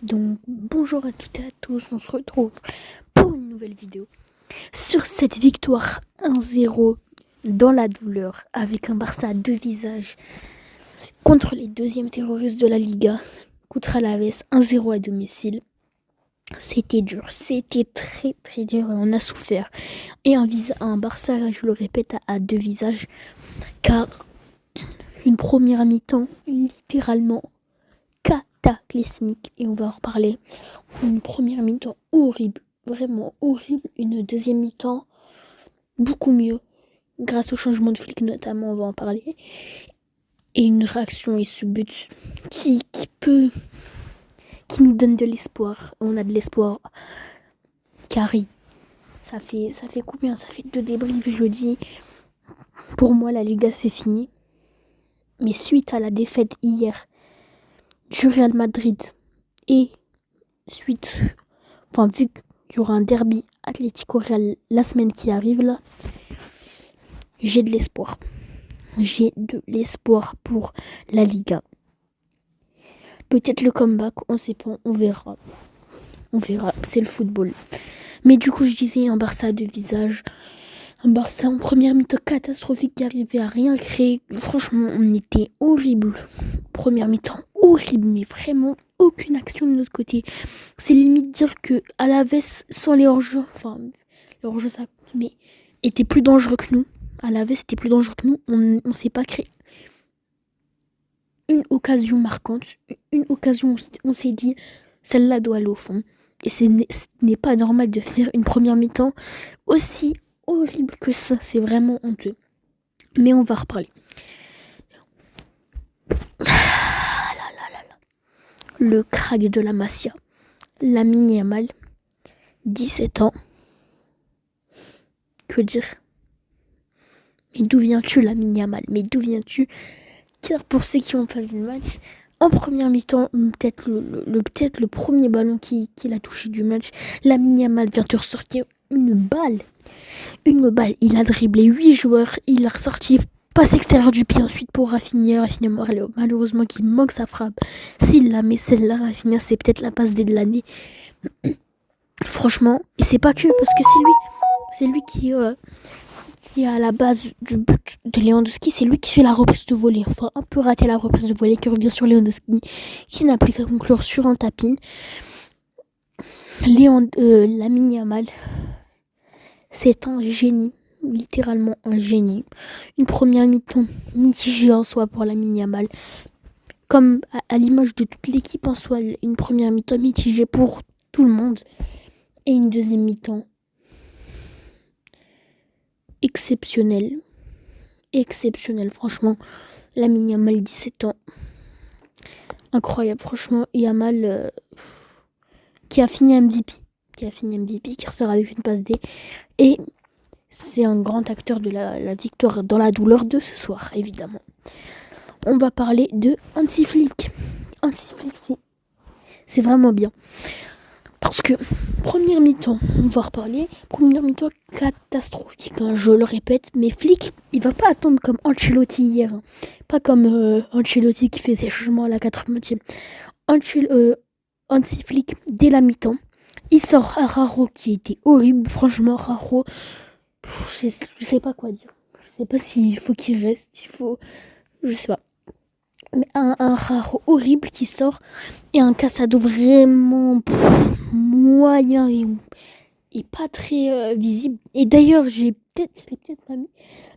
Donc bonjour à toutes et à tous, on se retrouve pour une nouvelle vidéo sur cette victoire 1-0 dans la douleur avec un Barça à deux visages contre les deuxièmes terroristes de la Liga, contre Alaves 1-0 à domicile. C'était dur, c'était très très dur et on a souffert. Et un Barça, je le répète, à deux visages car une première mi-temps littéralement cataclysmique et on va en reparler. Une première mi-temps horrible, vraiment horrible. Une deuxième mi-temps beaucoup mieux, grâce au changement de flic notamment, on va en parler. Et une réaction et ce but qui nous donne de l'espoir. On a de l'espoir. Carré. Ça fait combien? Ça fait 2 débriefs, je le dis. Pour moi, la Liga, c'est fini. Mais suite à la défaite hier du Real Madrid et vu qu'il y aura un derby Atlético Real la semaine qui arrive là, j'ai de l'espoir. J'ai de l'espoir pour la Liga. Peut-être le comeback, on sait pas, on verra. On verra, c'est le football. Mais du coup, je disais un Barça à deux visages. Un Barça en première mi-temps catastrophique qui arrivait à rien créer. Franchement, on était horrible. Première mi-temps horrible, mais vraiment aucune action de notre côté. C'est limite dire que Alaves sans les hors-jeux, les hors-jeux ça, mais était plus dangereux que nous. Alaves était plus dangereux que nous. On s'est pas créé une occasion marquante, une occasion où on s'est dit celle-là doit aller au fond. Et ce n'est pas normal de faire une première mi-temps aussi horrible que ça. C'est vraiment honteux. Mais on va reparler. Le crack de la Masia. Lamine Yamal, 17 ans. Que dire? Mais d'où viens-tu, Lamine Yamal? Mais d'où viens-tu? Car pour ceux qui n'ont pas vu le match, en première mi-temps, peut-être le premier ballon qu'il a touché du match, Lamine Yamal vient de ressortir une balle. Il a dribblé 8 joueurs, il a ressorti passe extérieure du pied ensuite pour Rafinha. Rafinha malheureusement qui manque sa frappe. S'il la met celle-là, Rafinha c'est peut-être la passe de l'année. Franchement, et c'est pas que parce que c'est lui qui est à la base du but de Lewandowski, c'est lui qui fait la reprise de volée. Enfin, un peu raté la reprise de volée qui revient sur Lewandowski, qui n'a plus qu'à conclure sur un tapin. Lamine Yamal, c'est un génie, littéralement un génie. Une première mi-temps mitigée en soi pour Lamine Yamal, comme à l'image de toute l'équipe en soi, une première mi-temps mitigée pour tout le monde, et une deuxième mi-temps exceptionnelle, franchement. Lamine Yamal, 17 ans, incroyable, franchement. Yamal qui a fini MVP, qui ressort avec une passe D, et c'est un grand acteur de la victoire dans la douleur de ce soir, évidemment. On va parler de Hansi Flick. Hansi Flick, c'est vraiment bien. Parce que première mi-temps, on va reparler. Première mi-temps catastrophique, hein, je le répète. Mais Flick, il va pas attendre comme Ancelotti hier. Hein. Pas comme Ancelotti qui fait ses changements à la 80e. Hansi Flick, dès la mi-temps, il sort Araujo qui était horrible. Franchement, Araujo, je sais pas quoi dire. Je sais pas s'il faut qu'il reste, je sais pas. Mais un rare horrible qui sort et un Casado vraiment moyen et pas très visible. Et d'ailleurs, je l'ai peut-être pas mis,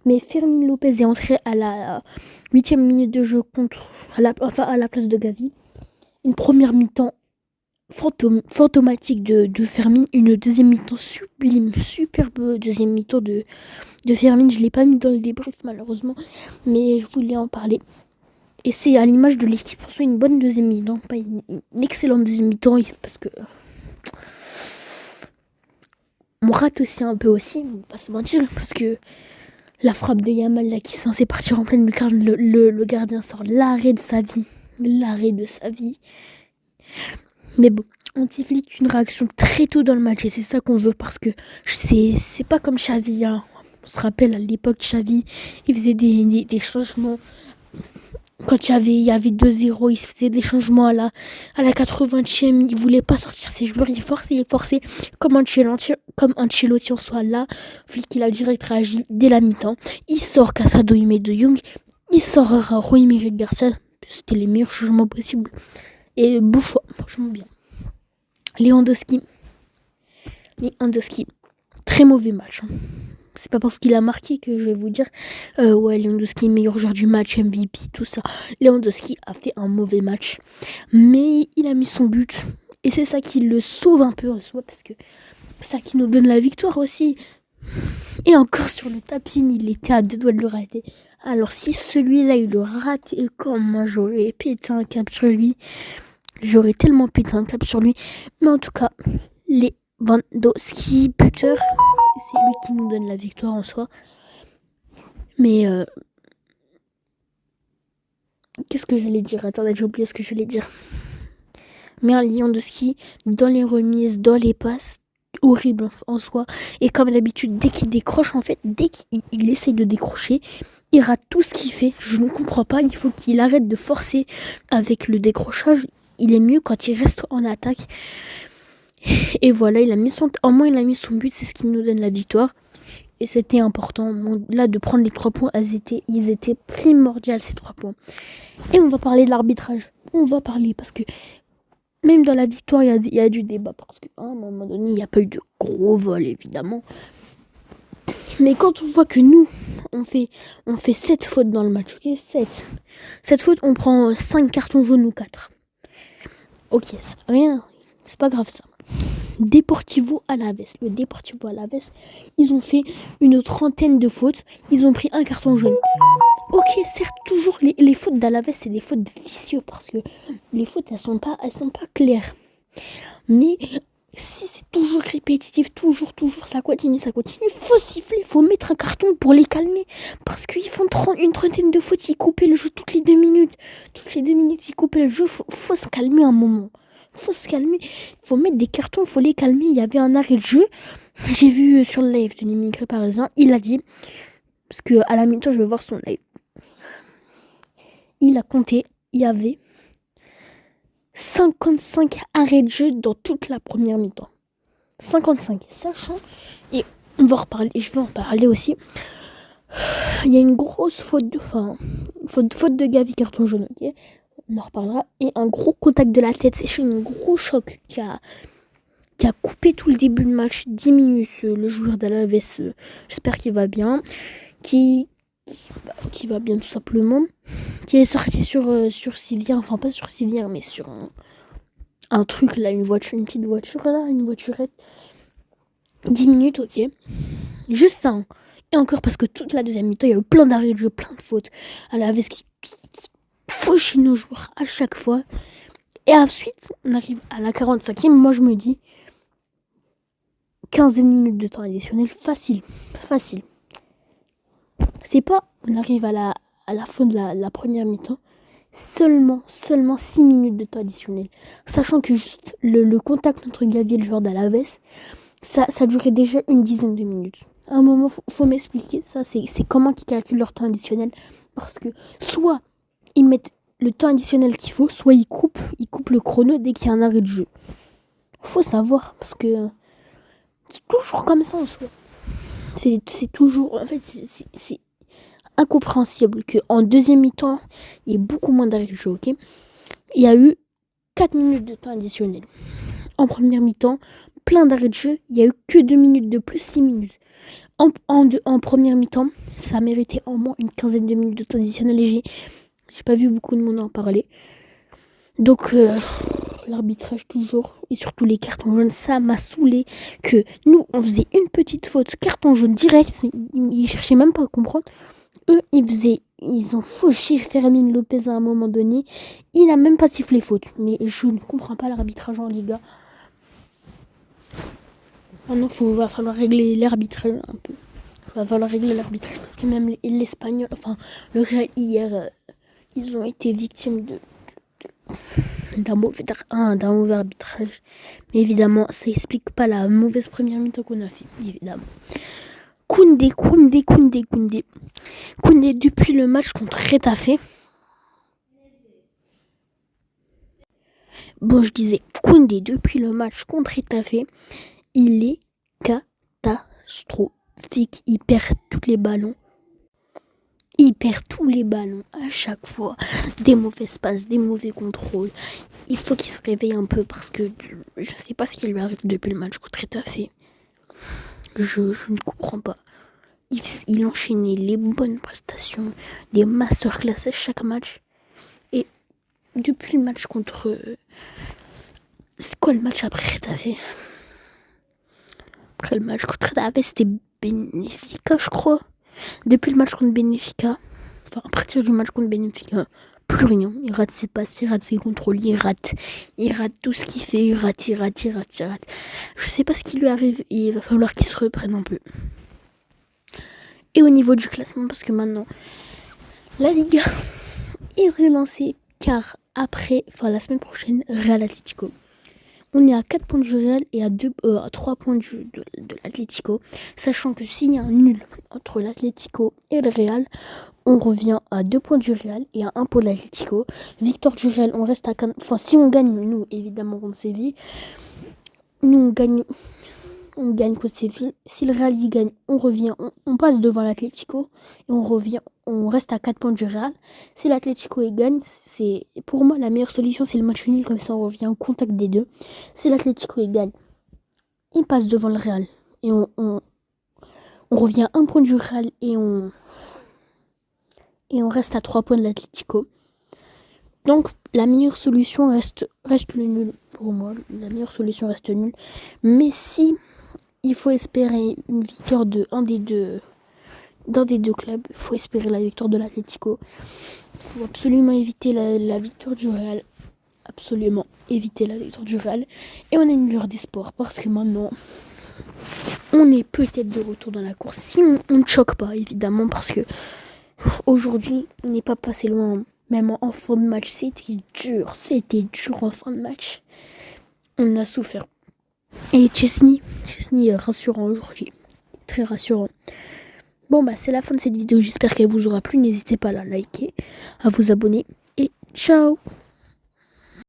mais Fermin Lopez est entré à la 8e minute de jeu à la place de Gavi. Une première mi-temps fantomatique de Fermin, une deuxième mi-temps sublime, superbe deuxième mi-temps de Fermin. Je l'ai pas mis dans le débrief malheureusement, mais je voulais en parler. Et c'est à l'image de l'équipe, on soit une bonne deuxième mi-temps, pas une excellente deuxième mi-temps, parce que on rate aussi un peu aussi, on va pas se mentir, parce que la frappe de Yamal là, qui est censée partir en pleine lucarne, le gardien sort l'arrêt de sa vie. Mais bon, Hansi Flick, une réaction très tôt dans le match, et c'est ça qu'on veut, parce que c'est pas comme Xavi, hein. On se rappelle à l'époque, Xavi, il faisait des changements Quand il y avait 2-0, il se faisait des changements à la 80e. Il voulait pas sortir ses joueurs. Il forçait. Comme Ancelotti en soit là. Flick, il a direct réagi dès la mi-temps. Il sort Casado, il met De Jong. Il sort Roy Garcia. C'était les meilleurs changements possibles. Et bon choix, franchement bien. Lewandowski, très mauvais match. C'est pas parce qu'il a marqué que je vais vous dire ouais, Lewandowski meilleur joueur du match, MVP, tout ça. Lewandowski a fait un mauvais match, mais il a mis son but et c'est ça qui le sauve un peu en soi, parce que c'est ça qui nous donne la victoire aussi. Et encore sur le tapis, il était à 2 doigts de le rater. Alors si celui-là il le rate, et comme moi j'aurais pété un cap sur lui, j'aurais tellement pété un cap sur lui. Mais en tout cas, Lewandowski buteur, c'est lui qui nous donne la victoire en soi. Mais qu'est-ce que j'allais dire? Attendez, j'ai oublié ce que j'allais dire. Mais un Lewandowski dans les remises, dans les passes, horrible en soi. Et comme d'habitude, dès qu'il décroche, en fait, dès qu'il essaye de décrocher, il rate tout ce qu'il fait. Je ne comprends pas. Il faut qu'il arrête de forcer avec le décrochage. Il est mieux quand il reste en attaque. Et voilà, il a mis son but. C'est ce qui nous donne la victoire. Et c'était important. Là, de prendre les 3 points, ils étaient primordiaux, ces 3 points. Et on va parler de l'arbitrage. On va parler parce que même dans la victoire, il y a du débat. Parce qu'à un moment donné, il n'y a pas eu de gros vol, évidemment. Mais quand on voit que nous, on fait 7 fautes dans le match, ok, 7 fautes, on prend 5 cartons jaunes ou 4. Ok, c'est rien, c'est pas grave ça. Deportivo Alavés, ils ont fait une trentaine de fautes, ils ont pris un carton jaune. Ok, certes, toujours les fautes d'Alavés, c'est des fautes vicieuses parce que les fautes, elles sont pas claires. Mais si c'est toujours répétitif, toujours, ça continue, faut siffler, faut mettre un carton pour les calmer. Parce qu'ils font une trentaine de fautes, ils coupaient le jeu toutes les 2 minutes. Toutes les 2 minutes, ils coupaient le jeu, faut se calmer un moment. Faut se calmer, faut mettre des cartons, faut les calmer. Il y avait un arrêt de jeu. J'ai vu sur le live de l'immigré par exemple, il a dit, parce que à la mi-temps, je vais voir son live. Il a compté, il y avait 55 arrêts de jeu dans toute la première mi-temps. 55, sachant, et on va reparler, je vais en parler aussi. Il y a une grosse faute de Gavi, carton jaune, ok, on en reparlera. Et un gros contact de la tête, c'est un gros choc qui a coupé tout le début de match, 10 minutes. Le joueur d'Alaves, j'espère qu'il va bien, qui va bien tout simplement, qui est sorti sur civière, enfin pas sur civière, mais sur un truc là, une petite voiture là, une voiturette. 10 minutes, ok. Juste ça. Hein. Et encore parce que toute la deuxième mi-temps, il y a eu plein d'arrêts de jeu, plein de fautes. Alaves qui fauche nos joueurs à chaque fois. Et ensuite, on arrive à la 45e. Moi, je me dis 15 minutes de temps additionnel, facile. C'est pas, on arrive à la fin de la première mi-temps, seulement 6 minutes de temps additionnel. Sachant que juste le contact entre Gavi et le joueur d'Alaves, ça durait déjà une dizaine de minutes. À un moment, faut m'expliquer ça, c'est comment ils calculent leur temps additionnel. Parce que soit ils mettent le temps additionnel qu'il faut, soit ils coupent le chrono dès qu'il y a un arrêt de jeu. Faut savoir, parce que c'est toujours comme ça en soi. C'est toujours, en fait, c'est incompréhensible qu'en deuxième mi-temps, il y ait beaucoup moins d'arrêt de jeu, ok. Il y a eu 4 minutes de temps additionnel. En première mi-temps, plein d'arrêts de jeu, il n'y a eu que 2 minutes de plus, 6 minutes. En première mi-temps, ça méritait au moins une quinzaine de minutes de temps additionnel et j'ai pas vu beaucoup de monde en parler. Donc, l'arbitrage toujours, et surtout les cartons jaunes, ça m'a saoulé que nous, on faisait une petite faute, carton jaune direct, ils cherchaient même pas à comprendre. Eux, ils ont fauché Fermin Lopez à un moment donné, il a même pas sifflé faute. Mais je ne comprends pas l'arbitrage en Liga. Maintenant, va falloir régler l'arbitrage un peu. Va falloir régler l'arbitrage parce que même l'Espagnol, enfin le Real hier, ils ont été victimes d'un mauvais arbitrage. Mais évidemment, ça explique pas la mauvaise première mi-temps qu'on a fait, évidemment. Koundé, depuis le match contre Retafe, Bon, je disais, Koundé, depuis le match contre Étafé, il est catastrophique. Il perd tous les ballons. Il perd tous les ballons à chaque fois. Des mauvaises passes, des mauvais contrôles. Il faut qu'il se réveille un peu parce que je sais pas ce qui lui arrive depuis le match contre Étafé. Je ne comprends pas. Il enchaînait les bonnes prestations, des masterclass à chaque match. Et depuis le match contre... C'est quoi le match après Étafé? Après le match contre Étafé, c'était Benfica, je crois. Depuis le match contre Benfica, enfin à partir du match contre Benfica, plus rien. Il rate ses passes, il rate ses contrôles, il rate tout ce qu'il fait, il rate. Je sais pas ce qui lui arrive, il va falloir qu'il se reprenne un peu. Et au niveau du classement, parce que maintenant, la Liga est relancée, car après, la semaine prochaine, Real Atlético. On est à 4 points du Real et à 3 points de l'Atlético. Sachant que s'il y a un nul entre l'Atlético et le Real, on revient à 2 points du Real et à 1 point de l'Atlético. Victoire du Real, on reste à 4. Enfin, si on gagne, nous, évidemment, contre Séville. Nous, on gagne contre Séville. Si le Real y gagne, on revient, on passe devant l'Atlético et on reste à 4 points du Real. Si l'Atlético y gagne, c'est pour moi la meilleure solution, c'est le match nul, comme ça on revient au contact des deux. Si l'Atlético y gagne, il passe devant le Real et on revient à 1 point du Real et on reste à 3 points de l'Atlético. Donc la meilleure solution reste le nul pour moi. La meilleure solution reste nul. Mais si il faut espérer une victoire d'un des deux clubs. Il faut espérer la victoire de l'Atlético. Il faut absolument éviter la victoire du Real. Absolument éviter la victoire du Real. Et on a une lueur d'espoir parce que maintenant, on est peut-être de retour dans la course. Si on ne choque pas, évidemment, parce que aujourd'hui, on n'est pas passé loin. Même en fin de match, c'était dur en fin de match. On a souffert. Et Chesney est rassurant aujourd'hui. Très rassurant. Bon, c'est la fin de cette vidéo. J'espère qu'elle vous aura plu. N'hésitez pas à la liker, à vous abonner. Et ciao!